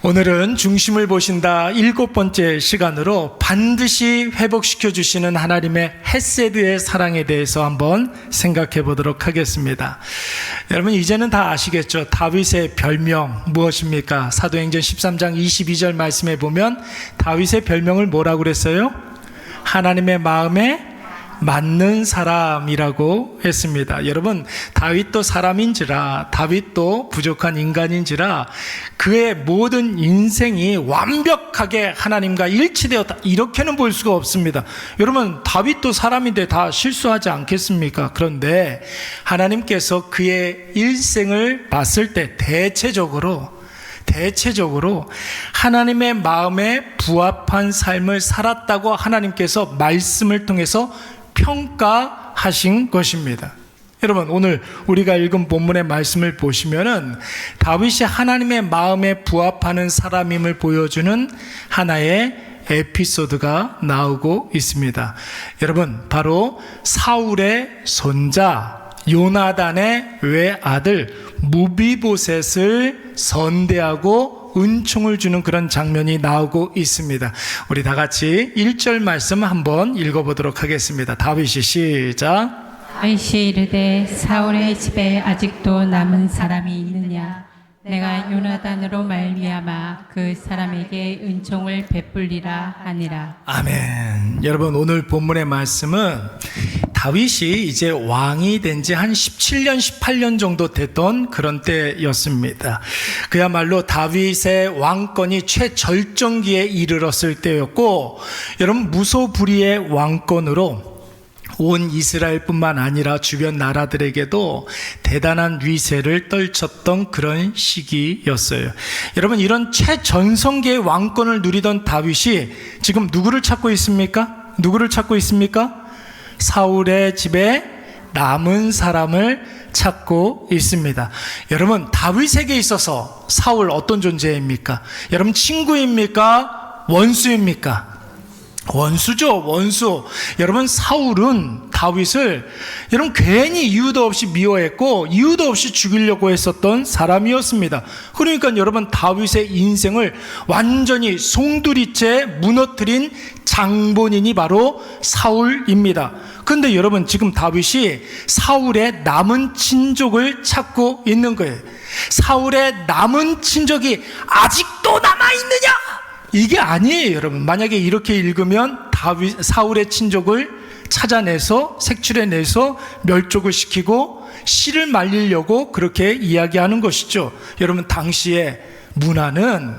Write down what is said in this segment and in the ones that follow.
오늘은 중심을 보신다 7번째 시간으로 반드시 회복시켜 주시는 하나님의 헤세드의 사랑에 대해서 한번 생각해 보도록 하겠습니다. 여러분 이제는 다 아시겠죠? 다윗의 별명 무엇입니까? 사도행전 13장 22절 말씀에 보면 다윗의 별명을 뭐라고 그랬어요? 하나님의 마음에 맞는 사람이라고 했습니다. 여러분 다윗도 사람인지라, 다윗도 부족한 인간인지라 그의 모든 인생이 완벽하게 하나님과 일치되었다, 이렇게는 볼 수가 없습니다. 여러분 다윗도 사람인데 다 실수하지 않겠습니까? 그런데 하나님께서 그의 일생을 봤을 때 대체적으로 하나님의 마음에 부합한 삶을 살았다고 하나님께서 말씀을 통해서 평가하신 것입니다. 여러분 오늘 우리가 읽은 본문의 말씀을 보시면은 다윗이 하나님의 마음에 부합하는 사람임을 보여주는 하나의 에피소드가 나오고 있습니다. 여러분 바로 사울의 손자 요나단의 외아들 무비보셋을 선대하고 은총을 주는 그런 장면이 나오고 있습니다. 우리 다 같이 1절 말씀 한번 읽어보도록 하겠습니다. 다윗이 시작. 다윗이 이르되 사울의 집에 아직도 남은 사람이 있느냐? 내가 요나단으로 말미암아 그 사람에게 은총을 베풀리라 하니라. 아멘. 여러분 오늘 본문의 말씀은 다윗이 이제 왕이 된 지 한 17년 18년 정도 됐던 그런 때였습니다. 그야말로 다윗의 왕권이 최절정기에 이르렀을 때였고, 여러분 무소불위의 왕권으로 온 이스라엘뿐만 아니라 주변 나라들에게도 대단한 위세를 떨쳤던 그런 시기였어요. 여러분 이런 최전성기의 왕권을 누리던 다윗이 지금 누구를 찾고 있습니까? 누구를 찾고 있습니까? 사울의 집에 남은 사람을 찾고 있습니다. 여러분 다윗에게 있어서 사울 어떤 존재입니까? 여러분 친구입니까? 원수입니까? 원수죠, 원수. 여러분 사울은 다윗을 여러분 괜히 이유도 없이 미워했고 이유도 없이 죽이려고 했었던 사람이었습니다. 그러니까 여러분 다윗의 인생을 완전히 송두리째 무너뜨린 장본인이 바로 사울입니다. 근데 여러분 지금 다윗이 사울의 남은 친족을 찾고 있는 거예요. 사울의 남은 친족이 아직도 남아있느냐? 이게 아니에요, 여러분. 만약에 이렇게 읽으면 사울의 친족을 찾아내서 색출해내서 멸족을 시키고 씨를 말리려고 그렇게 이야기하는 것이죠. 여러분 당시에 문화는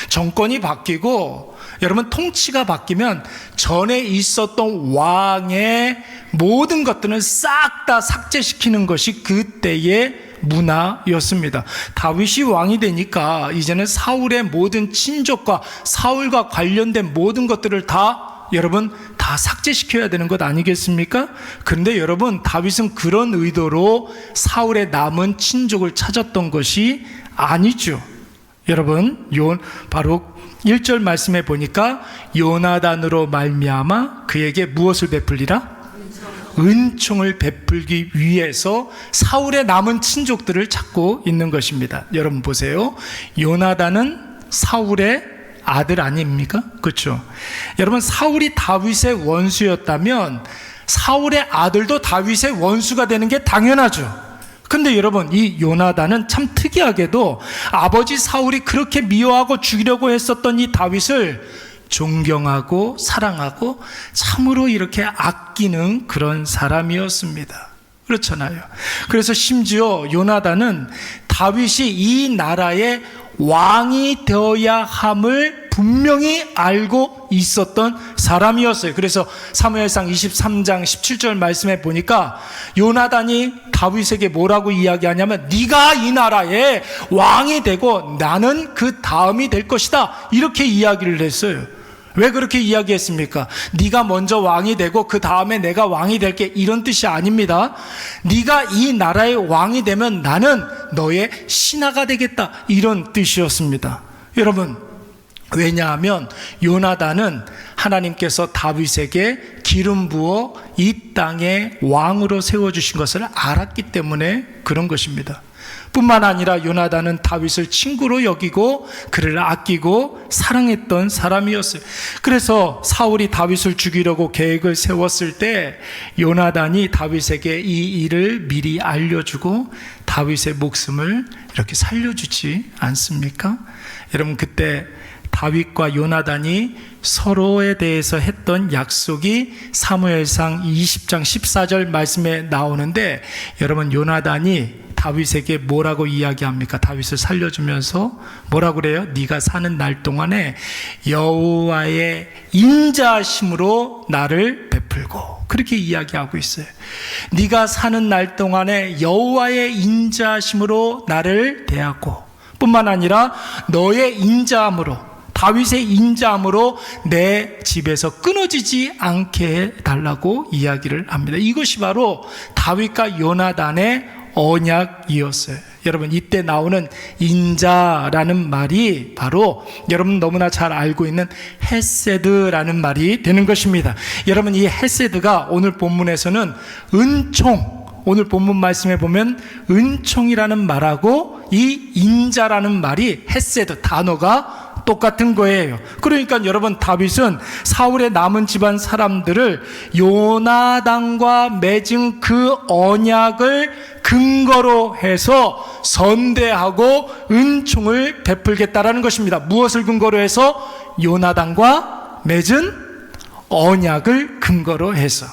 정권이 바뀌고 여러분 통치가 바뀌면 전에 있었던 왕의 모든 것들은 싹 다 삭제시키는 것이 그때의 문화였습니다. 다윗이 왕이 되니까 이제는 사울의 모든 친족과 사울과 관련된 모든 것들을 다 여러분 다 삭제시켜야 되는 것 아니겠습니까? 그런데 여러분 다윗은 그런 의도로 사울의 남은 친족을 찾았던 것이 아니죠. 여러분 바로 1절 말씀에 보니까 요나단으로 말미암아 그에게 무엇을 베풀리라? 은총을 베풀기 위해서 사울의 남은 친족들을 찾고 있는 것입니다. 여러분 보세요. 요나단은 사울의 아들 아닙니까? 그렇죠? 여러분 사울이 다윗의 원수였다면 사울의 아들도 다윗의 원수가 되는 게 당연하죠. 근데 여러분 이 요나단은 참 특이하게도 아버지 사울이 그렇게 미워하고 죽이려고 했었던 이 다윗을 존경하고 사랑하고 참으로 이렇게 아끼는 그런 사람이었습니다. 그렇잖아요. 그래서 심지어 요나단은 다윗이 이 나라의 왕이 되어야 함을 분명히 알고 있었던 사람이었어요. 그래서 사무엘상 23장 17절 말씀에 보니까 요나단이 다윗에게 뭐라고 이야기하냐면 네가 이 나라의 왕이 되고 나는 그 다음이 될 것이다, 이렇게 이야기를 했어요. 왜 그렇게 이야기했습니까? 네가 먼저 왕이 되고 그 다음에 내가 왕이 될게, 이런 뜻이 아닙니다. 네가 이 나라의 왕이 되면 나는 너의 신하가 되겠다, 이런 뜻이었습니다. 여러분 왜냐하면 요나단은 하나님께서 다윗에게 기름 부어 이 땅의 왕으로 세워주신 것을 알았기 때문에 그런 것입니다. 뿐만 아니라 요나단은 다윗을 친구로 여기고 그를 아끼고 사랑했던 사람이었어요. 그래서 사울이 다윗을 죽이려고 계획을 세웠을 때 요나단이 다윗에게 이 일을 미리 알려주고 다윗의 목숨을 이렇게 살려주지 않습니까? 여러분, 그때 다윗과 요나단이 서로에 대해서 했던 약속이 사무엘상 20장 14절 말씀에 나오는데, 여러분, 요나단이 다윗에게 뭐라고 이야기합니까? 다윗을 살려주면서 뭐라고 그래요? 네가 사는 날 동안에 여호와의 인자하심으로 나를 베풀고, 그렇게 이야기하고 있어요. 네가 사는 날 동안에 여호와의 인자하심으로 나를 대하고, 뿐만 아니라 너의 인자함으로, 다윗의 인자함으로 내 집에서 끊어지지 않게 해달라고 이야기를 합니다. 이것이 바로 다윗과 요나단의 언약이었어요. 여러분, 이때 나오는 인자라는 말이 바로 여러분 너무나 잘 알고 있는 헤세드라는 말이 되는 것입니다. 여러분, 이 헤세드가 오늘 본문에서는 은총, 오늘 본문 말씀에 보면 은총이라는 말하고 이 인자라는 말이 헤세드 단어가 똑같은 거예요. 그러니까 여러분, 다윗은 사울의 남은 집안 사람들을 요나단과 맺은 그 언약을 근거로 해서 선대하고 은총을 베풀겠다라는 것입니다. 무엇을 근거로 해서? 요나단과 맺은 언약을 근거로 해서.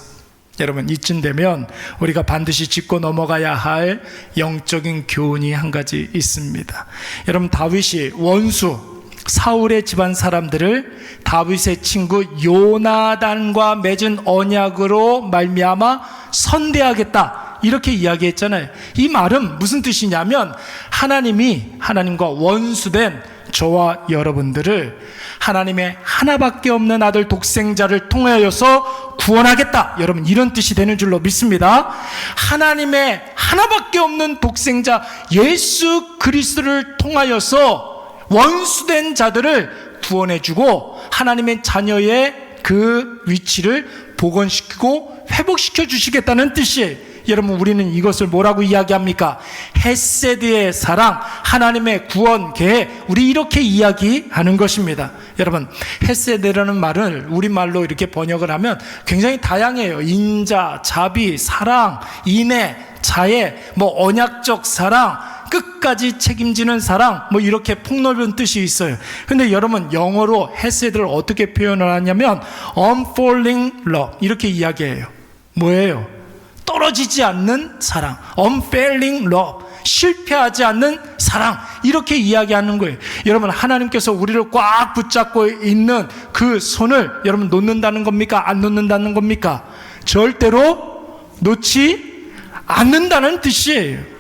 여러분, 이쯤 되면 우리가 반드시 짚고 넘어가야 할 영적인 교훈이 한 가지 있습니다. 여러분, 다윗이 원수 사울의 집안 사람들을 다윗의 친구 요나단과 맺은 언약으로 말미암아 선대하겠다, 이렇게 이야기했잖아요. 이 말은 무슨 뜻이냐면, 하나님이 하나님과 원수된 저와 여러분들을 하나님의 하나밖에 없는 아들 독생자를 통하여서 구원하겠다, 여러분, 이런 뜻이 되는 줄로 믿습니다. 하나님의 하나밖에 없는 독생자 예수 그리스도를 통하여서 원수된 자들을 구원해주고 하나님의 자녀의 그 위치를 복원시키고 회복시켜 주시겠다는 뜻이에요. 여러분, 우리는 이것을 뭐라고 이야기합니까? 헤세드의 사랑, 하나님의 구원 계획, 우리 이렇게 이야기하는 것입니다. 여러분, 헤세드라는 말을 우리말로 이렇게 번역을 하면 굉장히 다양해요. 인자, 자비, 사랑, 인애, 자애, 언약적 사랑, 끝까지 책임지는 사랑, 이렇게 폭넓은 뜻이 있어요. 근데 여러분, 영어로 헤세드를 어떻게 표현을 하냐면 unfailing love, 이렇게 이야기해요. 뭐예요? 떨어지지 않는 사랑, unfailing love, 실패하지 않는 사랑, 이렇게 이야기하는 거예요. 여러분, 하나님께서 우리를 꽉 붙잡고 있는 그 손을 여러분 놓는다는 겁니까? 안 놓는다는 겁니까? 절대로 놓지 않는다는 뜻이에요.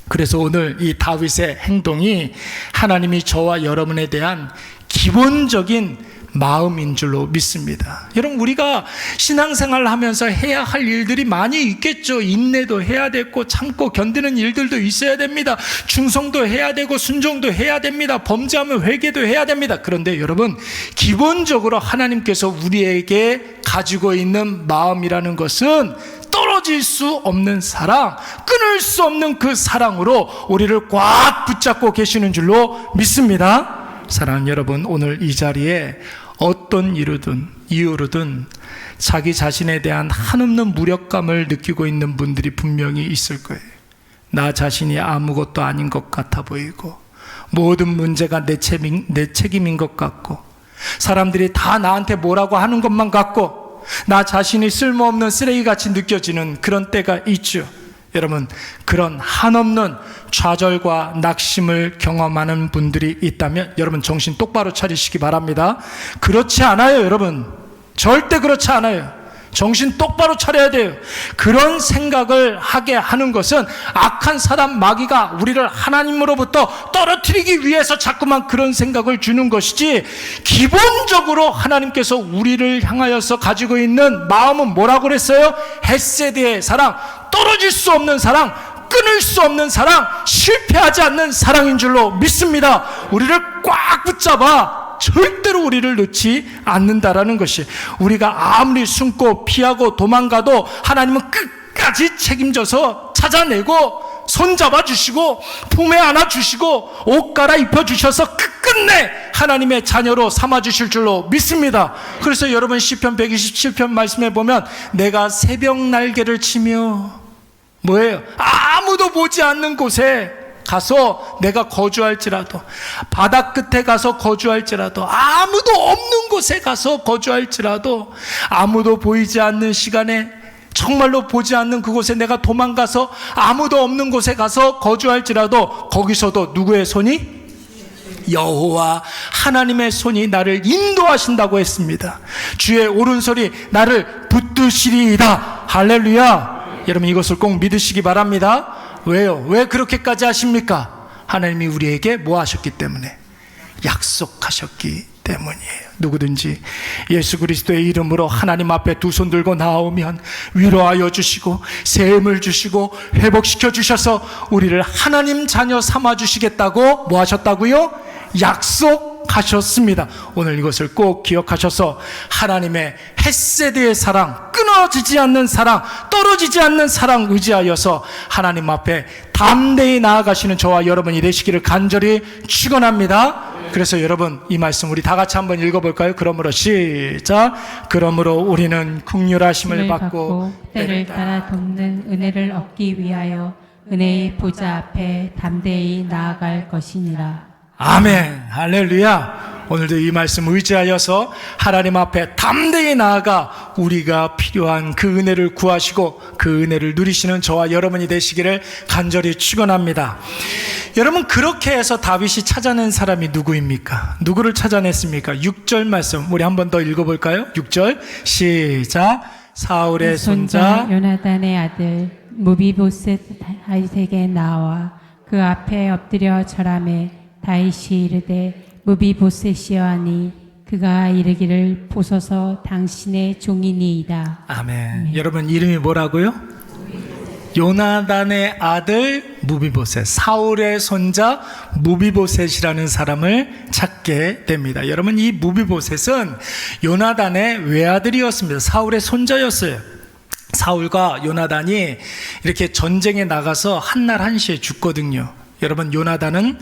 그래서 오늘 이 다윗의 행동이 하나님이 저와 여러분에 대한 기본적인 마음인 줄로 믿습니다. 여러분, 우리가 신앙생활을 하면서 해야 할 일들이 많이 있겠죠. 인내도 해야 되고 참고 견디는 일들도 있어야 됩니다. 충성도 해야 되고 순종도 해야 됩니다. 범죄하면 회개도 해야 됩니다. 그런데 여러분, 기본적으로 하나님께서 우리에게 가지고 있는 마음이라는 것은 떨어질 수 없는 사랑, 끊을 수 없는 그 사랑으로 우리를 꽉 붙잡고 계시는 줄로 믿습니다. 사랑하는 여러분, 오늘 이 자리에 어떤 이유로든 자기 자신에 대한 한없는 무력감을 느끼고 있는 분들이 분명히 있을 거예요. 나 자신이 아무것도 아닌 것 같아 보이고, 모든 문제가 내 책임인 것 같고, 사람들이 다 나한테 뭐라고 하는 것만 같고, 나 자신이 쓸모없는 쓰레기같이 느껴지는 그런 때가 있죠. 여러분, 그런 한없는 좌절과 낙심을 경험하는 분들이 있다면 여러분, 정신 똑바로 차리시기 바랍니다. 그렇지 않아요. 여러분, 절대 그렇지 않아요. 정신 똑바로 차려야 돼요. 그런 생각을 하게 하는 것은 악한 사단 마귀가 우리를 하나님으로부터 떨어뜨리기 위해서 자꾸만 그런 생각을 주는 것이지, 기본적으로 하나님께서 우리를 향하여서 가지고 있는 마음은 뭐라고 그랬어요? 헤세드의 사랑, 떨어질 수 없는 사랑, 끊을 수 없는 사랑, 실패하지 않는 사랑인 줄로 믿습니다. 우리를 꽉 붙잡아 절대로 우리를 놓지 않는다라는 것이, 우리가 아무리 숨고 피하고 도망가도 하나님은 끝까지 책임져서 찾아내고 손잡아 주시고 품에 안아 주시고 옷 갈아입혀 주셔서 끝끝내 하나님의 자녀로 삼아 주실 줄로 믿습니다. 그래서 여러분 시편 127편 말씀에 보면 내가 새벽 날개를 치며 뭐예요? 아무도 보지 않는 곳에 가서 내가 거주할지라도, 바다 끝에 가서 거주할지라도, 아무도 없는 곳에 가서 거주할지라도, 아무도 보이지 않는 시간에 정말로 보지 않는 그곳에 내가 도망가서 아무도 없는 곳에 가서 거주할지라도 거기서도 누구의 손이? 여호와 하나님의 손이 나를 인도하신다고 했습니다. 주의 오른손이 나를 붙드시리이다. 할렐루야. 여러분 이것을 꼭 믿으시기 바랍니다. 왜요? 왜 그렇게까지 하십니까? 하나님이 우리에게 뭐 하셨기 때문에? 약속하셨기 때문이에요. 누구든지 예수 그리스도의 이름으로 하나님 앞에 두 손 들고 나오면 위로하여 주시고 샘을 주시고 회복시켜 주셔서 우리를 하나님 자녀 삼아 주시겠다고 뭐 하셨다고요? 약속하셨습니다. 오늘 이것을 꼭 기억하셔서 하나님의 헤세드의 사랑, 끊어지지 않는 사랑, 떨어지지 않는 사랑 의지하여서 하나님 앞에 담대히 나아가시는 저와 여러분이 되시기를 간절히 축원합니다. 그래서 여러분 이 말씀 우리 다 같이 한번 읽어볼까요? 그러므로 시작. 그러므로 우리는 긍휼하심을 받고 때를 따라 돕는 은혜를 얻기 위하여 은혜의 보좌 앞에 담대히 나아갈 것이니라. 아멘. 할렐루야. 오늘도 이 말씀 의지하여서 하나님 앞에 담대히 나아가 우리가 필요한 그 은혜를 구하시고 그 은혜를 누리시는 저와 여러분이 되시기를 간절히 축원합니다. 여러분 그렇게 해서 다윗이 찾아낸 사람이 누구입니까? 누구를 찾아냈습니까? 6절 말씀 우리 한 번 더 읽어볼까요? 6절 시작. 사울의 손자 요나단의 아들 무비보셋 다윗에게 나와 그 앞에 엎드려 절하매 다윗이 이르되 무비보셋이여 하니 그가 이르기를 보소서 당신의 종이니이다. 아멘. 여러분 이름이 뭐라고요? 요나단의 아들 무비보셋, 사울의 손자 무비보셋이라는 사람을 찾게 됩니다. 여러분 이 무비보셋은 요나단의 외아들이었습니다. 사울의 손자였어요. 사울과 요나단이 이렇게 전쟁에 나가서 한날 한시에 죽거든요. 여러분 요나단은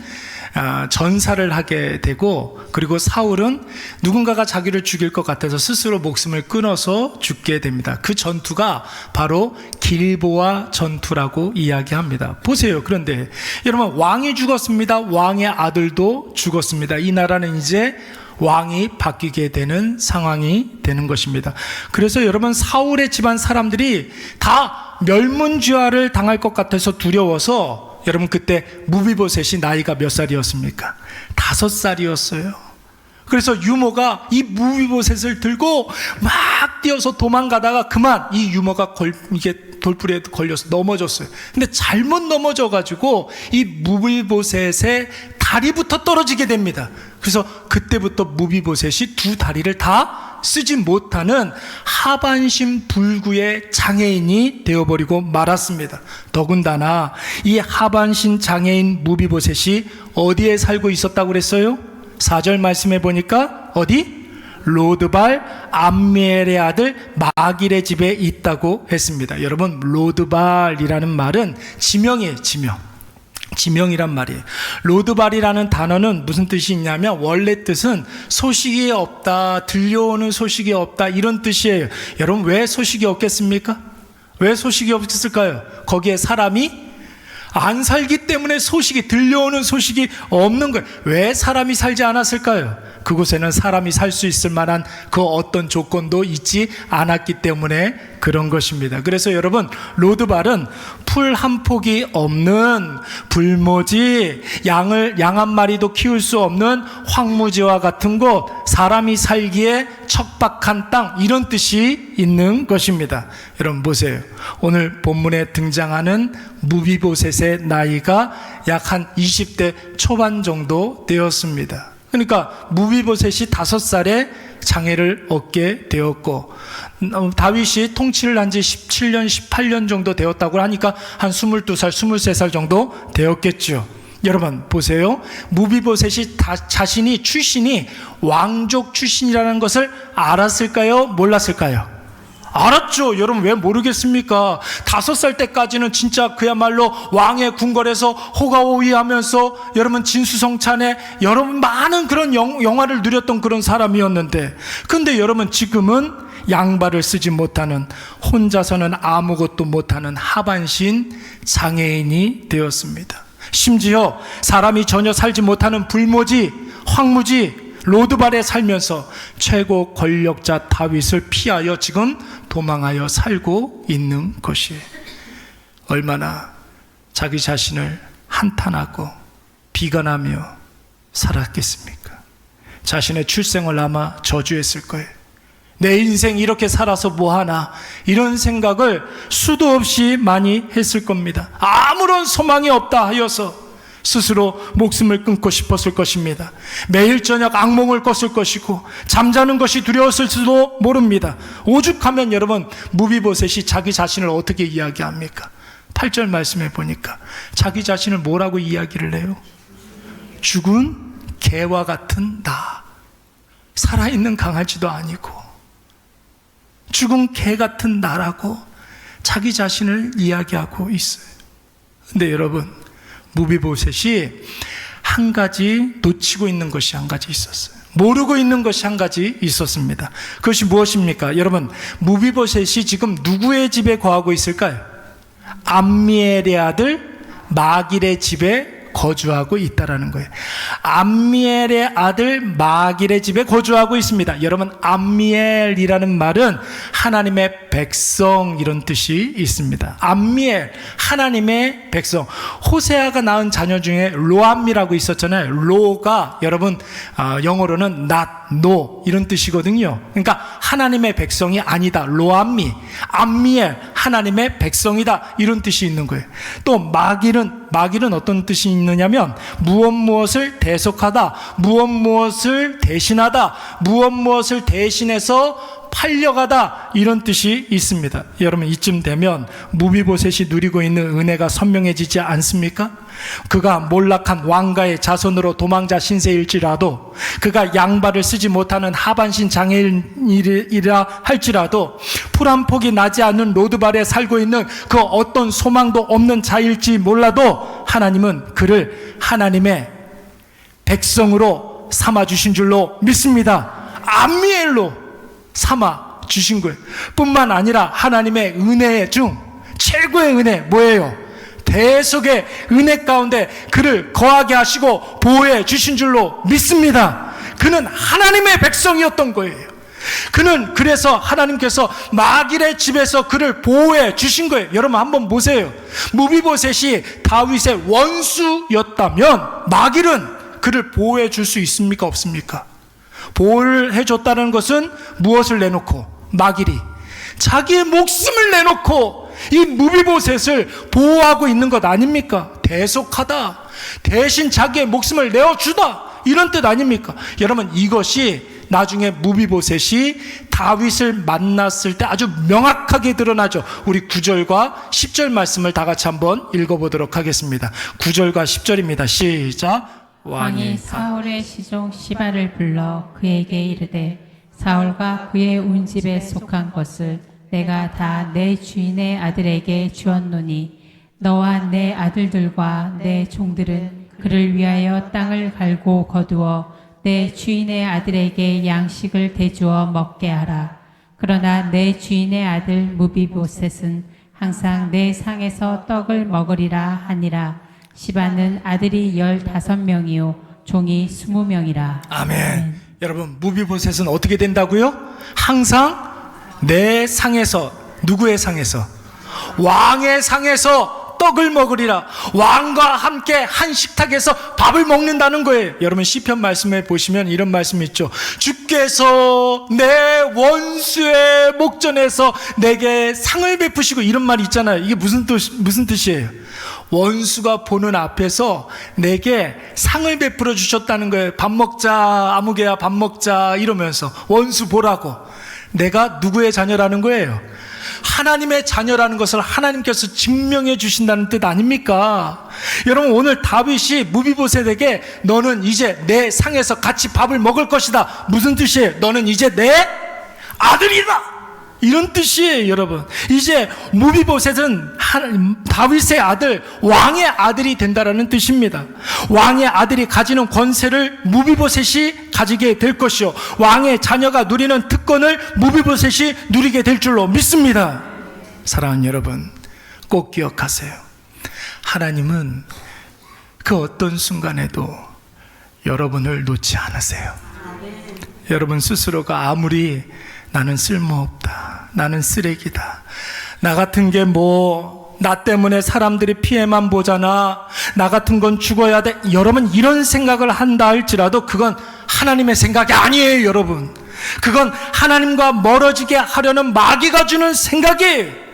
전사를 하게 되고, 그리고 사울은 누군가가 자기를 죽일 것 같아서 스스로 목숨을 끊어서 죽게 됩니다. 그 전투가 바로 길보아 전투라고 이야기합니다. 보세요. 그런데 여러분 왕이 죽었습니다. 왕의 아들도 죽었습니다. 이 나라는 이제 왕이 바뀌게 되는 상황이 되는 것입니다. 그래서 여러분 사울의 집안 사람들이 다 멸문지화를 당할 것 같아서 두려워서, 여러분 그때 무비보셋이 나이가 몇 살이었습니까? 5살이었어요. 그래서 유모가 이 무비보셋을 들고 막 뛰어서 도망가다가 그만 이 유모가 이게 돌부리에 걸려서 넘어졌어요. 근데 잘못 넘어져가지고 이 무비보셋의 다리부터 떨어지게 됩니다. 그래서 그때부터 무비보셋이 두 다리를 다 쓰지 못하는 하반신 불구의 장애인이 되어버리고 말았습니다. 더군다나 이 하반신 장애인 무비보셋이 어디에 살고 있었다고 그랬어요? 4절 말씀해 보니까 어디? 로드발 암미엘의 아들 마길의 집에 있다고 했습니다. 여러분 로드발이라는 말은 지명이에요. 지명이란 말이에요. 로드발이라는 단어는 무슨 뜻이 있냐면 원래 뜻은 소식이 없다, 들려오는 소식이 없다 이런 뜻이에요. 여러분 왜 소식이 없겠습니까? 왜 소식이 없었을까요? 거기에 사람이 안 살기 때문에 들려오는 소식이 없는 거예요. 왜 사람이 살지 않았을까요? 그곳에는 사람이 살 수 있을 만한 그 어떤 조건도 있지 않았기 때문에 그런 것입니다. 그래서 여러분 로드발은 풀 한 폭이 없는 불모지, 양 한 마리도 키울 수 없는 황무지와 같은 곳, 사람이 살기에 척박한 땅 이런 뜻이 있는 것입니다. 여러분 보세요. 오늘 본문에 등장하는 무비보셋의 나이가 약 한 20대 초반 정도 되었습니다. 그러니까 무비보셋이 5살에 장애를 얻게 되었고, 다윗이 통치를 한 지 17년, 18년 정도 되었다고 하니까 한 22살, 23살 정도 되었겠죠. 여러분 보세요. 무비보셋이 자신이 출신이 왕족 출신이라는 것을 알았을까요? 몰랐을까요? 알았죠. 여러분 왜 모르겠습니까? 5살 때까지는 진짜 그야말로 왕의 궁궐에서 호가호위하면서 여러분 진수성찬에 여러분 많은 그런 영화를 누렸던 그런 사람이었는데, 근데 여러분 지금은 양발을 쓰지 못하는, 혼자서는 아무것도 못하는 하반신 장애인이 되었습니다. 심지어 사람이 전혀 살지 못하는 불모지, 황무지, 로드발에 살면서 최고 권력자 다윗을 피하여 지금 도망하여 살고 있는 것이에요. 얼마나 자기 자신을 한탄하고 비관하며 살았겠습니까? 자신의 출생을 아마 저주했을 거예요. 내 인생 이렇게 살아서 뭐하나, 이런 생각을 수도 없이 많이 했을 겁니다. 아무런 소망이 없다 하여서 스스로 목숨을 끊고 싶었을 것입니다. 매일 저녁 악몽을 꿨을 것이고 잠자는 것이 두려웠을지도 모릅니다. 오죽하면 여러분 무비보셋이 자기 자신을 어떻게 이야기합니까? 8절 말씀에 보니까 자기 자신을 뭐라고 이야기를 해요? 죽은 개와 같은 나. 살아있는 강아지도 아니고 죽은 개 같은 나라고 자기 자신을 이야기하고 있어요. 근데 여러분, 무비보셋이 한 가지 놓치고 있는 것이 한 가지 있었어요. 모르고 있는 것이 한 가지 있었습니다. 그것이 무엇입니까? 여러분, 무비보셋이 지금 누구의 집에 거하고 있을까요? 암미엘의 아들 마길의 집에 거주하고 있다라는 거예요. 암미엘의 아들 마길의 집에 거주하고 있습니다. 여러분, 암미엘이라는 말은 하나님의 백성, 이런 뜻이 있습니다. 암미엘, 하나님의 백성. 호세아가 낳은 자녀 중에 로암이라고 있었잖아요. 로가 여러분 영어로는 not, no 이런 뜻이거든요. 그러니까 하나님의 백성이 아니다. 로암미, 암미엘, 하나님의 백성이다, 이런 뜻이 있는 거예요. 또 마길은 어떤 뜻이 있느냐면 무엇을 대속하다, 무엇을 대신하다, 무엇을 대신해서 팔려가다, 이런 뜻이 있습니다. 여러분, 이쯤 되면 무비보셋이 누리고 있는 은혜가 선명해지지 않습니까? 그가 몰락한 왕가의 자손으로 도망자 신세일지라도, 그가 양발을 쓰지 못하는 하반신 장애인이라 할지라도, 풀 한 폭이 나지 않는 로드발에 살고 있는 그 어떤 소망도 없는 자일지 몰라도 하나님은 그를 하나님의 백성으로 삼아주신 줄로 믿습니다. 암미엘로 삼아 주신 거예요. 뿐만 아니라 하나님의 은혜 중 최고의 은혜 뭐예요? 대속의 은혜 가운데 그를 거하게 하시고 보호해 주신 줄로 믿습니다. 그는 하나님의 백성이었던 거예요. 그는 그래서 하나님께서 마길의 집에서 그를 보호해 주신 거예요. 여러분 한번 보세요. 무비보셋이 다윗의 원수였다면 마길은 그를 보호해 줄 수 있습니까? 없습니까? 보호를 해줬다는 것은 무엇을 내놓고? 마길이 자기의 목숨을 내놓고 이 무비보셋을 보호하고 있는 것 아닙니까? 대속하다, 대신 자기의 목숨을 내어주다, 이런 뜻 아닙니까? 여러분, 이것이 나중에 무비보셋이 다윗을 만났을 때 아주 명확하게 드러나죠. 우리 9절과 10절 말씀을 다 같이 한번 읽어보도록 하겠습니다. 9절과 10절입니다. 시작. 왕이 사울의 시종 시바를 불러 그에게 이르되, 사울과 그의 온 집에 속한 것을 내가 다 내 주인의 아들에게 주었노니 너와 내 아들들과 내 종들은 그를 위하여 땅을 갈고 거두어 내 주인의 아들에게 양식을 대주어 먹게 하라. 그러나 내 주인의 아들 무비보셋은 항상 내 상에서 떡을 먹으리라 하니라. 시바는 아들이 15명이요 종이 20명이라. 아멘. 여러분, 무비보셋은 어떻게 된다고요? 항상 내 상에서, 누구의 상에서? 왕의 상에서 떡을 먹으리라. 왕과 함께 한 식탁에서 밥을 먹는다는 거예요. 여러분, 시편 말씀에 보시면 이런 말씀이 있죠. 주께서 내 원수의 목전에서 내게 상을 베푸시고, 이런 말이 있잖아요. 이게 무슨 뜻이에요? 원수가 보는 앞에서 내게 상을 베풀어 주셨다는 거예요. 밥 먹자, 아무개야 밥 먹자, 이러면서 원수 보라고 내가 누구의 자녀라는 거예요? 하나님의 자녀라는 것을 하나님께서 증명해 주신다는 뜻 아닙니까? 여러분, 오늘 다윗이 무비보셋에게 너는 이제 내 상에서 같이 밥을 먹을 것이다. 무슨 뜻이에요? 너는 이제 내 아들이다. 이런 뜻이에요, 여러분. 이제 무비보셋은 다윗의 아들, 왕의 아들이 된다라는 뜻입니다. 왕의 아들이 가지는 권세를 무비보셋이 가지게 될 것이요, 왕의 자녀가 누리는 특권을 무비보셋이 누리게 될 줄로 믿습니다. 사랑하는 여러분, 꼭 기억하세요. 하나님은 그 어떤 순간에도 여러분을 놓지 않으세요. 여러분 스스로가 아무리 나는 쓸모없다, 나는 쓰레기다, 나 같은 게 나 때문에 사람들이 피해만 보잖아, 나 같은 건 죽어야 돼, 여러분 이런 생각을 한다 할지라도 그건 하나님의 생각이 아니에요. 여러분, 그건 하나님과 멀어지게 하려는 마귀가 주는 생각이에요.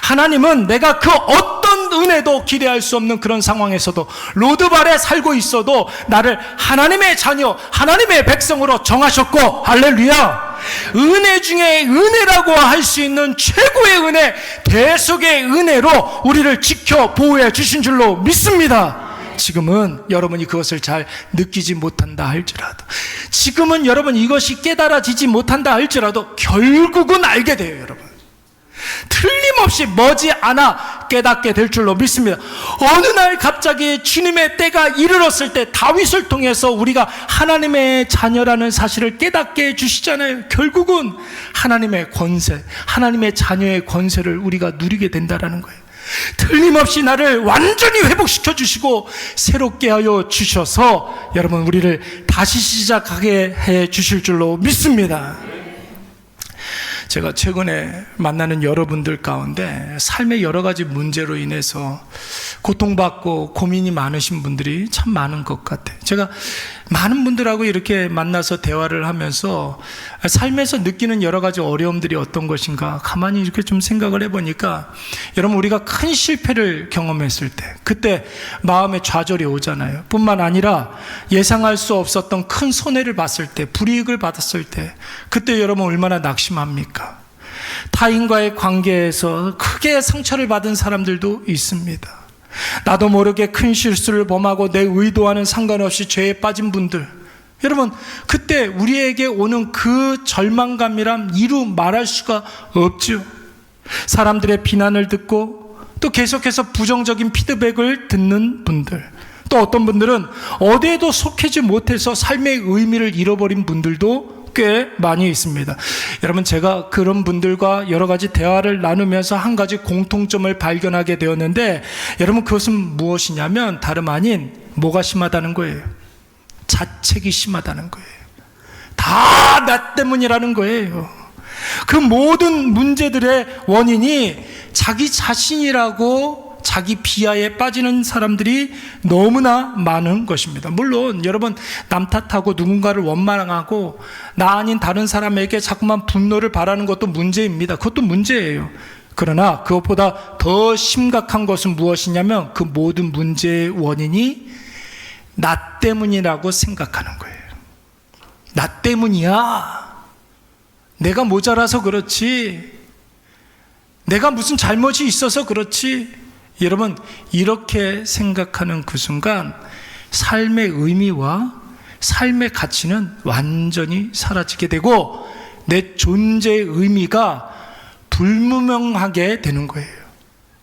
하나님은 내가 그 어떤 은혜도 기대할 수 없는 그런 상황에서도, 로드발에 살고 있어도 나를 하나님의 자녀, 하나님의 백성으로 정하셨고, 할렐루야, 은혜 중에 은혜라고 할 수 있는 최고의 은혜, 대속의 은혜로 우리를 지켜 보호해 주신 줄로 믿습니다. 지금은 여러분이 그것을 잘 느끼지 못한다 할지라도, 지금은 여러분 이것이 깨달아지지 못한다 할지라도 결국은 알게 돼요. 여러분, 틀림없이 머지않아 깨닫게 될 줄로 믿습니다. 어느 날 갑자기 주님의 때가 이르렀을 때 다윗을 통해서 우리가 하나님의 자녀라는 사실을 깨닫게 해주시잖아요. 결국은 하나님의 권세, 하나님의 자녀의 권세를 우리가 누리게 된다는 거예요. 틀림없이 나를 완전히 회복시켜 주시고 새롭게 하여 주셔서 여러분 우리를 다시 시작하게 해 주실 줄로 믿습니다. 제가 최근에 만나는 여러분들 가운데 삶의 여러 가지 문제로 인해서 고통받고 고민이 많으신 분들이 참 많은 것 같아요. 제가 많은 분들하고 이렇게 만나서 대화를 하면서 삶에서 느끼는 여러 가지 어려움들이 어떤 것인가 가만히 이렇게 좀 생각을 해보니까, 여러분 우리가 큰 실패를 경험했을 때 그때 마음에 좌절이 오잖아요. 뿐만 아니라 예상할 수 없었던 큰 손해를 봤을 때, 불이익을 받았을 때 그때 여러분 얼마나 낙심합니까? 타인과의 관계에서 크게 상처를 받은 사람들도 있습니다. 나도 모르게 큰 실수를 범하고 내 의도와는 상관없이 죄에 빠진 분들, 여러분 그때 우리에게 오는 그 절망감이란 이루 말할 수가 없죠. 사람들의 비난을 듣고 또 계속해서 부정적인 피드백을 듣는 분들, 또 어떤 분들은 어디에도 속하지 못해서 삶의 의미를 잃어버린 분들도 꽤 많이 있습니다. 여러분, 제가 그런 분들과 여러 가지 대화를 나누면서 한 가지 공통점을 발견하게 되었는데, 여러분 그것은 무엇이냐면 다름 아닌 뭐가 심하다는 거예요? 자책이 심하다는 거예요. 다 나 때문이라는 거예요. 그 모든 문제들의 원인이 자기 자신이라고 자기 비하에 빠지는 사람들이 너무나 많은 것입니다. 물론 여러분, 남 탓하고 누군가를 원망하고 나 아닌 다른 사람에게 자꾸만 분노를 바라는 것도 문제입니다. 그것도 문제예요. 그러나 그것보다 더 심각한 것은 무엇이냐면 그 모든 문제의 원인이 나 때문이라고 생각하는 거예요. 나 때문이야. 내가 모자라서 그렇지, 내가 무슨 잘못이 있어서 그렇지. 여러분, 이렇게 생각하는 그 순간 삶의 의미와 삶의 가치는 완전히 사라지게 되고 내 존재의 의미가 불무명하게 되는 거예요.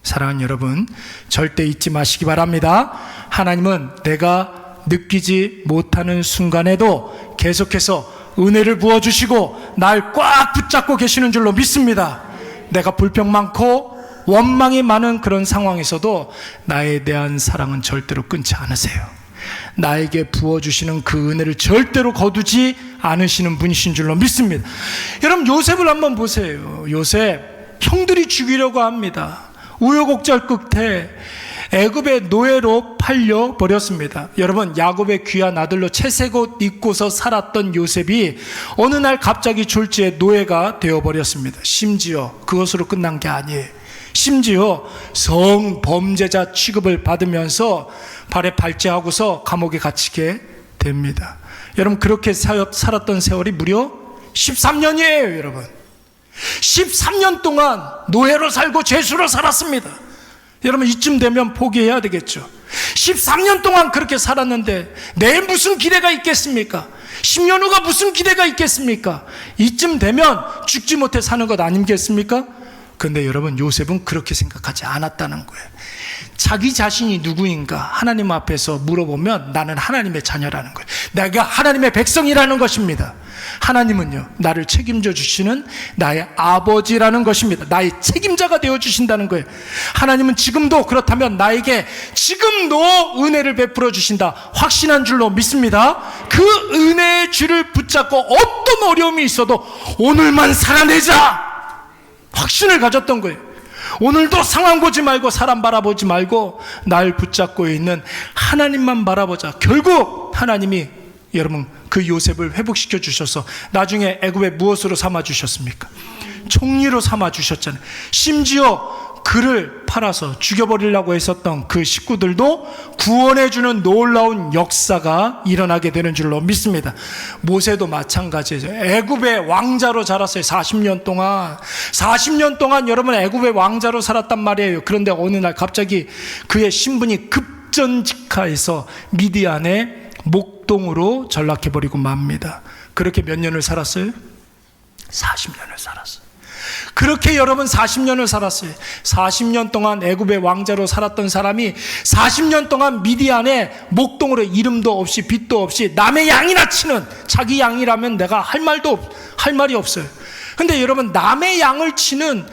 사랑하는 여러분, 절대 잊지 마시기 바랍니다. 하나님은 내가 느끼지 못하는 순간에도 계속해서 은혜를 부어주시고 날 꽉 붙잡고 계시는 줄로 믿습니다. 내가 불평 많고 원망이 많은 그런 상황에서도 나에 대한 사랑은 절대로 끊지 않으세요. 나에게 부어주시는 그 은혜를 절대로 거두지 않으시는 분이신 줄로 믿습니다. 여러분, 요셉을 한번 보세요. 요셉, 형들이 죽이려고 합니다. 우여곡절 끝에 애굽의 노예로 팔려 버렸습니다. 여러분, 야곱의 귀한 아들로 채색 옷 입고서 살았던 요셉이 어느 날 갑자기 졸지에 노예가 되어버렸습니다. 심지어 그것으로 끝난 게 아니에요. 심지어 성범죄자 취급을 받으면서 발에 발제하고서 감옥에 갇히게 됩니다. 여러분, 그렇게 살았던 세월이 무려 13년이에요. 여러분, 13년 동안 노예로 살고 죄수로 살았습니다. 여러분, 이쯤 되면 포기해야 되겠죠. 13년 동안 그렇게 살았는데 내일 무슨 기대가 있겠습니까? 10년 후가 무슨 기대가 있겠습니까? 이쯤 되면 죽지 못해 사는 것 아니겠습니까? 근데 여러분, 요셉은 그렇게 생각하지 않았다는 거예요. 자기 자신이 누구인가 하나님 앞에서 물어보면 나는 하나님의 자녀라는 거예요. 내가 하나님의 백성이라는 것입니다. 하나님은요, 나를 책임져 주시는 나의 아버지라는 것입니다. 나의 책임자가 되어 주신다는 거예요. 하나님은 지금도 그렇다면 나에게 지금도 은혜를 베풀어 주신다, 확신한 줄로 믿습니다. 그 은혜의 줄을 붙잡고 어떤 어려움이 있어도 오늘만 살아내자 확신을 가졌던 거예요. 오늘도 상황 보지 말고 사람 바라보지 말고 날 붙잡고 있는 하나님만 바라보자. 결국 하나님이 여러분 그 요셉을 회복시켜 주셔서 나중에 애굽에 무엇으로 삼아 주셨습니까? 총리로 삼아 주셨잖아요. 심지어 그를 팔아서 죽여버리려고 했었던 그 식구들도 구원해 주는 놀라운 역사가 일어나게 되는 줄로 믿습니다. 모세도 마찬가지죠. 애굽의 왕자로 자랐어요. 40년 동안 여러분 애굽의 왕자로 살았단 말이에요. 그런데 어느 날 갑자기 그의 신분이 급전직하여서 미디안의 목동으로 전락해버리고 맙니다. 그렇게 몇 년을 살았어요? 40년을 살았어요. 그렇게 여러분 40년을 살았어요. 40년 동안 애굽의 왕자로 살았던 사람이 40년 동안 미디안의 목동으로 이름도 없이 빚도 없이 남의 양이나 치는, 자기 양이라면 내가 할 말이 없어요. 근데 여러분, 남의 양을 치는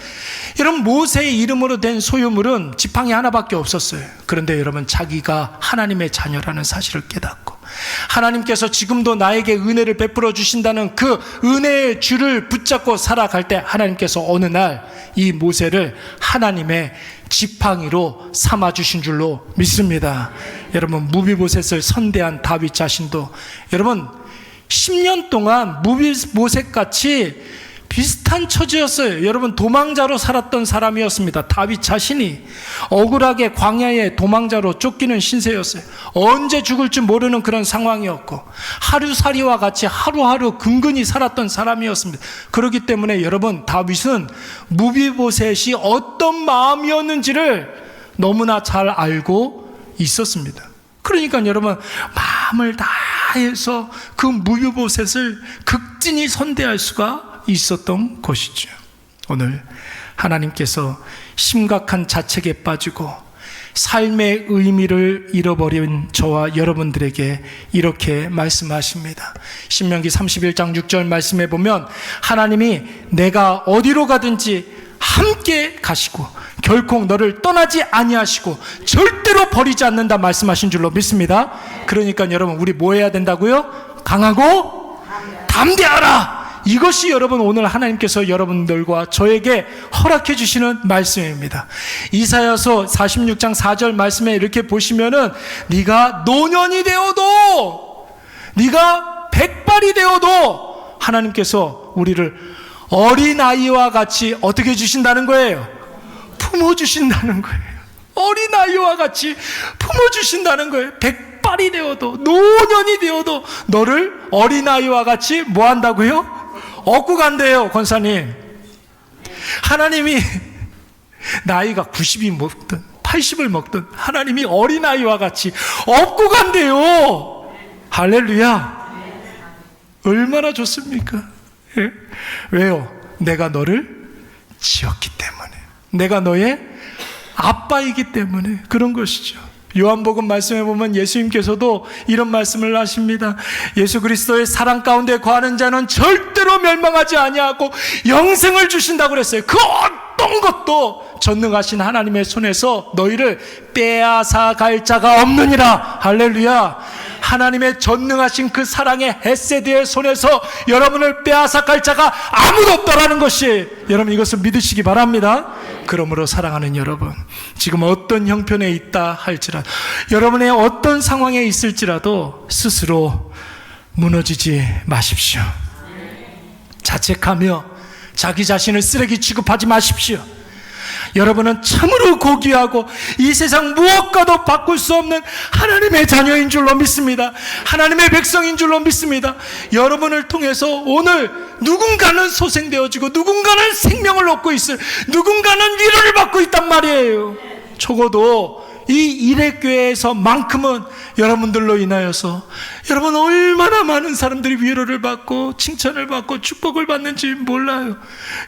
여러분 모세의 이름으로 된 소유물은 지팡이 하나밖에 없었어요. 그런데 여러분, 자기가 하나님의 자녀라는 사실을 깨닫고 하나님께서 지금도 나에게 은혜를 베풀어 주신다는 그 은혜의 줄을 붙잡고 살아갈 때 하나님께서 어느 날 이 모세를 하나님의 지팡이로 삼아 주신 줄로 믿습니다. 여러분, 무비보셋을 선대한 다윗 자신도 여러분 10년 동안 무비보셋같이 비슷한 처지였어요. 여러분, 도망자로 살았던 사람이었습니다. 다윗 자신이 억울하게 광야에 도망자로 쫓기는 신세였어요. 언제 죽을지 모르는 그런 상황이었고 하루살이와 같이 하루하루 근근히 살았던 사람이었습니다. 그렇기 때문에 여러분, 다윗은 무비보셋이 어떤 마음이었는지를 너무나 잘 알고 있었습니다. 그러니까 여러분, 마음을 다해서 그 무비보셋을 극진히 선대할 수가 있었던 것이죠. 오늘 하나님께서 심각한 자책에 빠지고 삶의 의미를 잃어버린 저와 여러분들에게 이렇게 말씀하십니다. 신명기 31장 6절 말씀해 보면 하나님이 내가 어디로 가든지 함께 가시고 결코 너를 떠나지 아니하시고 절대로 버리지 않는다 말씀하신 줄로 믿습니다. 그러니까 여러분, 우리 뭐 해야 된다고요? 강하고 담대하라. 이것이 여러분 오늘 하나님께서 여러분들과 저에게 허락해 주시는 말씀입니다. 이사야서 46장 4절 말씀에 이렇게 보시면은 네가 노년이 되어도, 네가 백발이 되어도 하나님께서 우리를 어린아이와 같이 어떻게 해주신다는 거예요? 품어주신다는 거예요. 어린아이와 같이 품어주신다는 거예요. 백발이 되어도, 노년이 되어도 너를 어린아이와 같이 뭐 한다고요? 업고 간대요, 권사님. 하나님이 나이가 90이 먹든 80을 먹든 하나님이 어린아이와 같이 업고 간대요. 할렐루야. 얼마나 좋습니까? 예? 왜요? 내가 너를 지었기 때문에, 내가 너의 아빠이기 때문에 그런 것이죠. 요한복음 말씀에 보면 예수님께서도 이런 말씀을 하십니다. 예수 그리스도의 사랑 가운데 거하는 자는 절대로 멸망하지 아니하고 영생을 주신다고 그랬어요. 그 어떤 것도 전능하신 하나님의 손에서 너희를 빼앗아 갈 자가 없느니라. 할렐루야. 하나님의 전능하신 그 사랑의 헤세드의 손에서 여러분을 빼앗아 갈 자가 아무도 없다라는 것이, 여러분 이것을 믿으시기 바랍니다. 그러므로 사랑하는 여러분, 지금 어떤 형편에 있다 할지라도, 여러분의 어떤 상황에 있을지라도 스스로 무너지지 마십시오. 자책하며 자기 자신을 쓰레기 취급하지 마십시오. 여러분은 참으로 고귀하고 이 세상 무엇과도 바꿀 수 없는 하나님의 자녀인 줄로 믿습니다. 하나님의 백성인 줄로 믿습니다. 여러분을 통해서 오늘 누군가는 소생되어지고 누군가는 생명을 얻고 있을, 누군가는 위로를 받고 있단 말이에요. 적어도 이 일회교회에서만큼은 여러분들로 인하여서 여러분 얼마나 많은 사람들이 위로를 받고 칭찬을 받고 축복을 받는지 몰라요.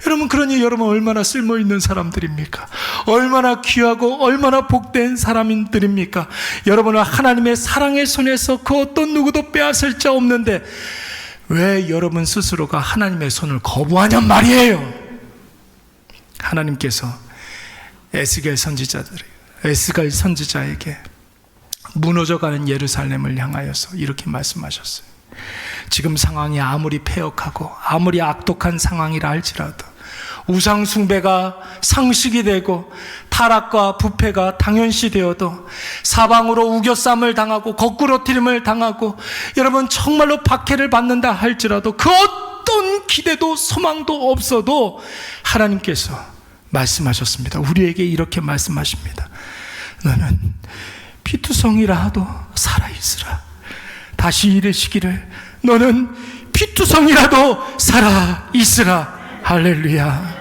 여러분, 그러니 여러분 얼마나 쓸모있는 사람들입니까? 얼마나 귀하고 얼마나 복된 사람들입니까? 여러분은 하나님의 사랑의 손에서 그 어떤 누구도 빼앗을 자 없는데 왜 여러분 스스로가 하나님의 손을 거부하냔 말이에요. 하나님께서 에스겔 선지자에게 무너져가는 예루살렘을 향하여서 이렇게 말씀하셨어요. 지금 상황이 아무리 패역하고 아무리 악독한 상황이라 할지라도, 우상 숭배가 상식이 되고 타락과 부패가 당연시 되어도, 사방으로 우겨쌈을 당하고 거꾸로뜨림을 당하고 여러분 정말로 박해를 받는다 할지라도, 그 어떤 기대도 소망도 없어도 하나님께서 말씀하셨습니다. 우리에게 이렇게 말씀하십니다. 너는 피투성이라도 살아있으라. 다시 이르시기를 너는 피투성이라도 살아있으라. 할렐루야.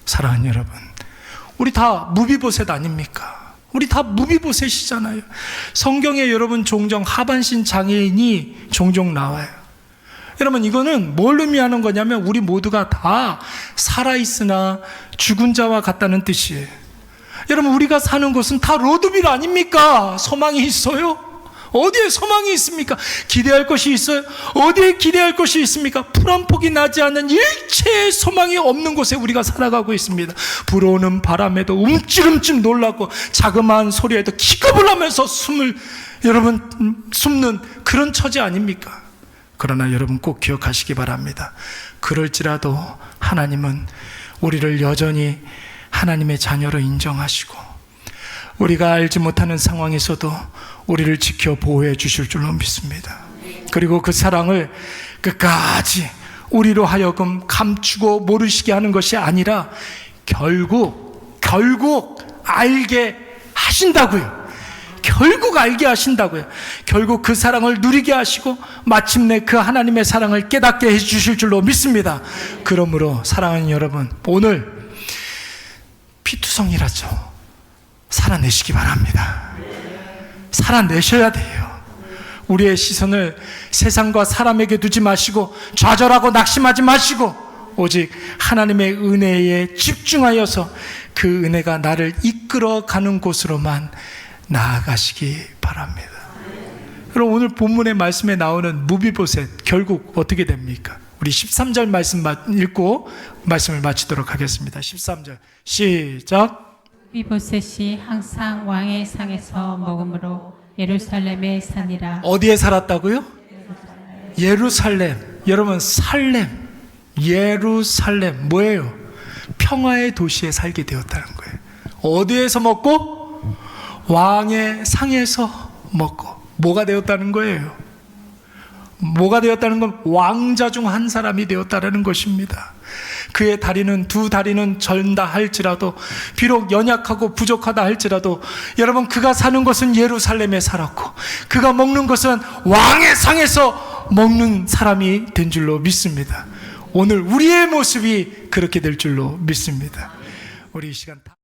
사랑하는 여러분, 우리 다 무비보셋 아닙니까? 우리 다 무비보셋이잖아요. 성경에 여러분 종종 하반신 장애인이 종종 나와요. 여러분, 이거는 뭘 의미하는 거냐면 우리 모두가 다 살아있으나 죽은 자와 같다는 뜻이에요. 여러분, 우리가 사는 곳은 다 로드빌 아닙니까? 소망이 있어요? 어디에 소망이 있습니까? 기대할 것이 있어요? 어디에 기대할 것이 있습니까? 풀 한 폭이 나지 않는 일체의 소망이 없는 곳에 우리가 살아가고 있습니다. 불어오는 바람에도 움찔움찔 놀라고 자그마한 소리에도 기겁을 하면서 숨는 그런 처지 아닙니까? 그러나 여러분 꼭 기억하시기 바랍니다. 그럴지라도 하나님은 우리를 여전히 하나님의 자녀로 인정하시고, 우리가 알지 못하는 상황에서도 우리를 지켜 보호해 주실 줄로 믿습니다. 그리고 그 사랑을 끝까지 우리로 하여금 감추고 모르시게 하는 것이 아니라 결국 알게 하신다고요. 결국 알게 하신다고요. 결국 그 사랑을 누리게 하시고 마침내 그 하나님의 사랑을 깨닫게 해 주실 줄로 믿습니다. 그러므로 사랑하는 여러분, 오늘 피투성이라죠. 살아내시기 바랍니다. 살아내셔야 돼요. 우리의 시선을 세상과 사람에게 두지 마시고 좌절하고 낙심하지 마시고 오직 하나님의 은혜에 집중하여서 그 은혜가 나를 이끌어가는 곳으로만 나아가시기 바랍니다. 그럼 오늘 본문의 말씀에 나오는 무비보셋 결국 어떻게 됩니까? 우리 13절 말씀 읽고 말씀을 마치도록 하겠습니다. 13절 시작. 무비보셋이 항상 왕의 상에서 먹음으로 예루살렘에 사니라. 어디에 살았다고요? 예루살렘. 여러분, 살렘, 예루살렘 뭐예요? 평화의 도시에 살게 되었다는 거예요. 어디에서 먹고? 왕의 상에서 먹고. 뭐가 되었다는 거예요? 뭐가 되었다는 건 왕자 중 한 사람이 되었다는 것입니다. 그의 다리는 두 다리는 절다 할지라도, 비록 연약하고 부족하다 할지라도, 여러분 그가 사는 것은 예루살렘에 살았고 그가 먹는 것은 왕의 상에서 먹는 사람이 된 줄로 믿습니다. 오늘 우리의 모습이 그렇게 될 줄로 믿습니다. 우리 이 시간 다